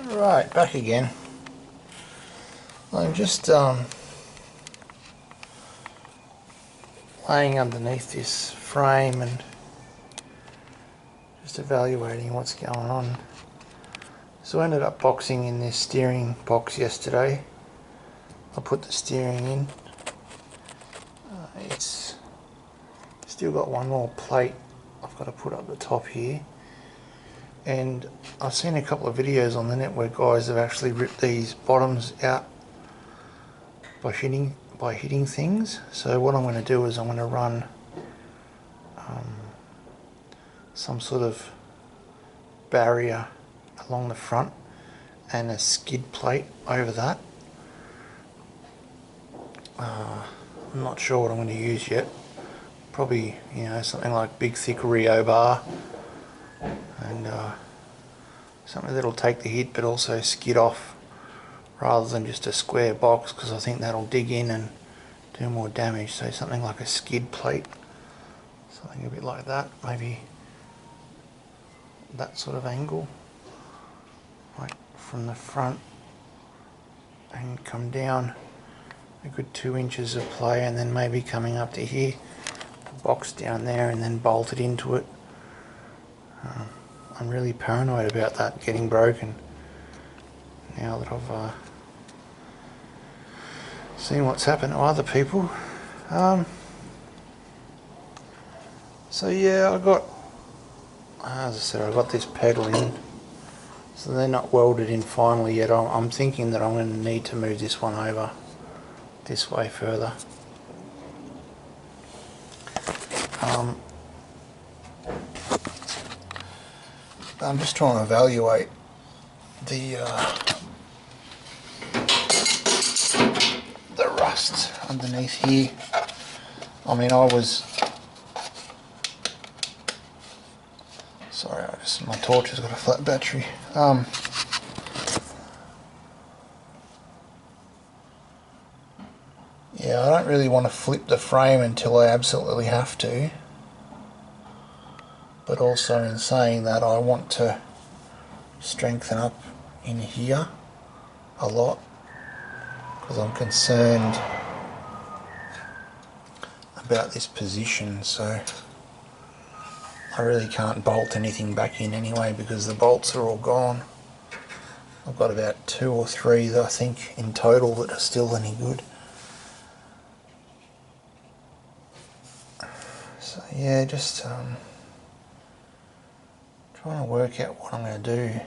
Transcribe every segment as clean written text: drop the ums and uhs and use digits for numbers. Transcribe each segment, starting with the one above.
Right, back again. I'm just laying underneath this frame and just evaluating what's going on. So I ended up boxing in this steering box yesterday. I put the steering in. It's still got one more plate I've got to put up the top here. And I've seen a couple of videos on the net where guys have actually ripped these bottoms out by hitting things. So what I'm going to do is I'm going to run some sort of barrier along the front and a skid plate over that. I'm not sure what I'm going to use yet. Probably, you know, something like big thick Rio bar and something that'll take the hit but also skid off rather than just a square box, because I think that'll dig in and do more damage. So something like a skid plate, something a bit like that, maybe that sort of angle, like from the front and come down a good 2 inches of play, and then maybe coming up to here, the box down there, and then bolt it into it. I'm really paranoid about that getting broken now that I've seen what's happened to other people. So yeah, as I said, I got this pedal in, so they're not welded in finally yet. I'm thinking that I'm going to need to move this one over this way further. I'm just trying to evaluate the rust underneath here. I mean, sorry, my torch has got a flat battery. Yeah, I don't really want to flip the frame until I absolutely have to. But also, in saying that, I want to strengthen up in here a lot because I'm concerned about this position. So I really can't bolt anything back in anyway because the bolts are all gone. I've got about 2 or 3 that I think in total that are still any good. So yeah, just trying to work out what I'm going to do.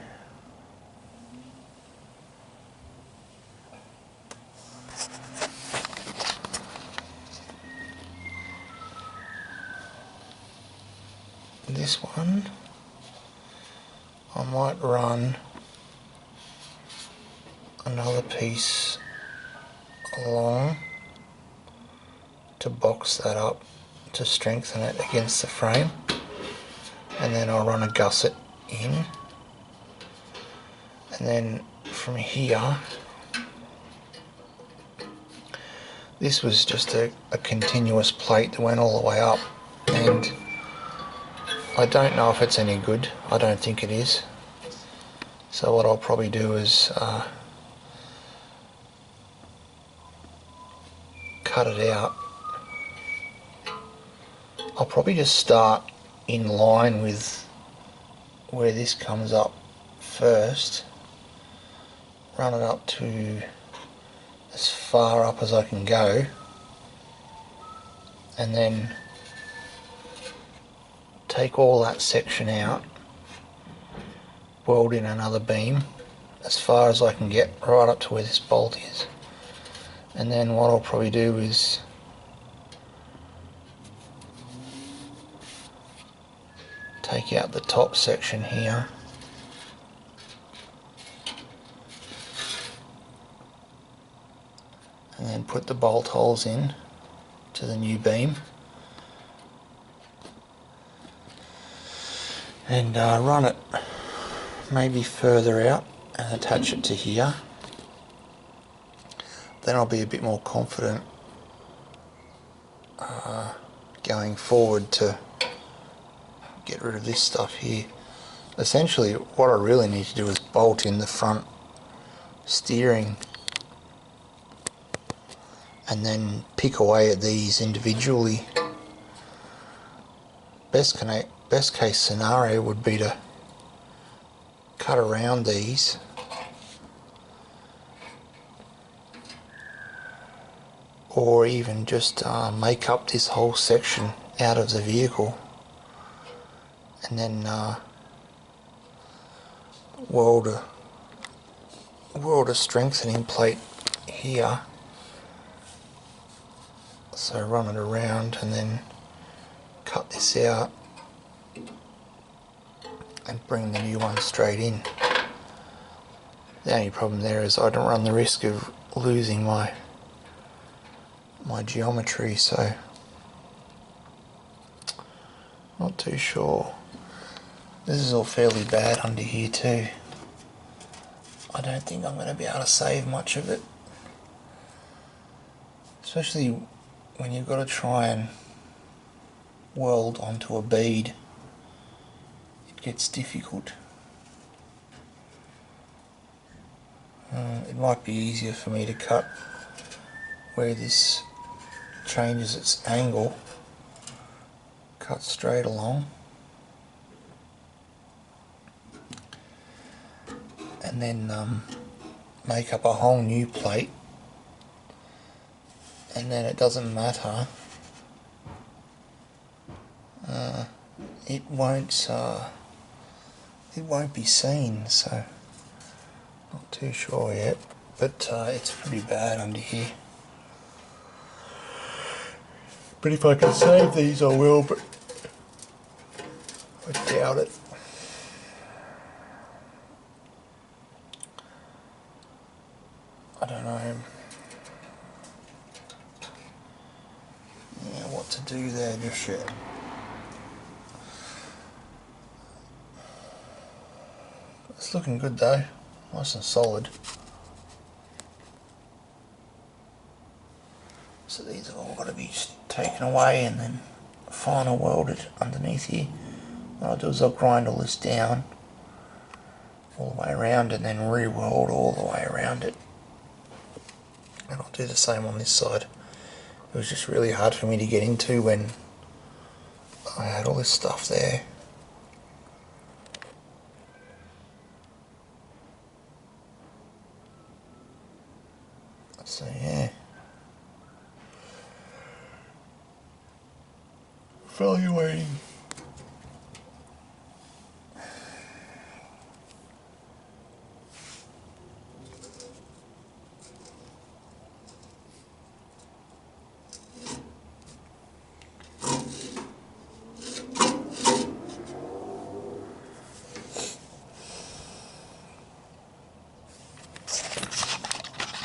This one, I might run another piece along to box that up to strengthen it against the frame, and then I'll run a gusset in, and then from here, this was just a continuous plate that went all the way up, and I don't know if it's any good. I don't think it is. So what I'll probably do is cut it out. I'll probably just start in line with where this comes up first, run it up to as far up as I can go, and then take all that section out, weld in another beam as far as I can get right up to where this bolt is, and then what I'll probably do is take out the top section here and then put the bolt holes in to the new beam and run it maybe further out and attach it to here. Then I'll be a bit more confident going forward to get rid of this stuff here. essentially what I really need to do is bolt in the front steering and then pick away at these individually. Best case scenario would be to cut around these or even just make up this whole section out of the vehicle and then weld a strengthening plate here, so run it around and then cut this out and bring the new one straight in. The only problem there is I don't run the risk of losing my geometry, so not too sure. This is all fairly bad under here too. I don't think I'm going to be able to save much of it, especially when you've got to try and weld onto a bead. It gets difficult. It might be easier for me to cut where this changes its angle, cut straight along, and then make up a whole new plate, and then it doesn't matter. It won't be seen, so not too sure yet, but it's pretty bad under here. But if I can save these I will, but I doubt it. I don't know what to do there just yet. It's looking good though, nice and solid. So these have all got to be taken away and then final welded underneath here. What I'll do is I'll grind all this down all the way around and then re-weld all the way around it. And I'll do the same on this side. It was just really hard for me to get into when I had all this stuff there. So yeah, evaluating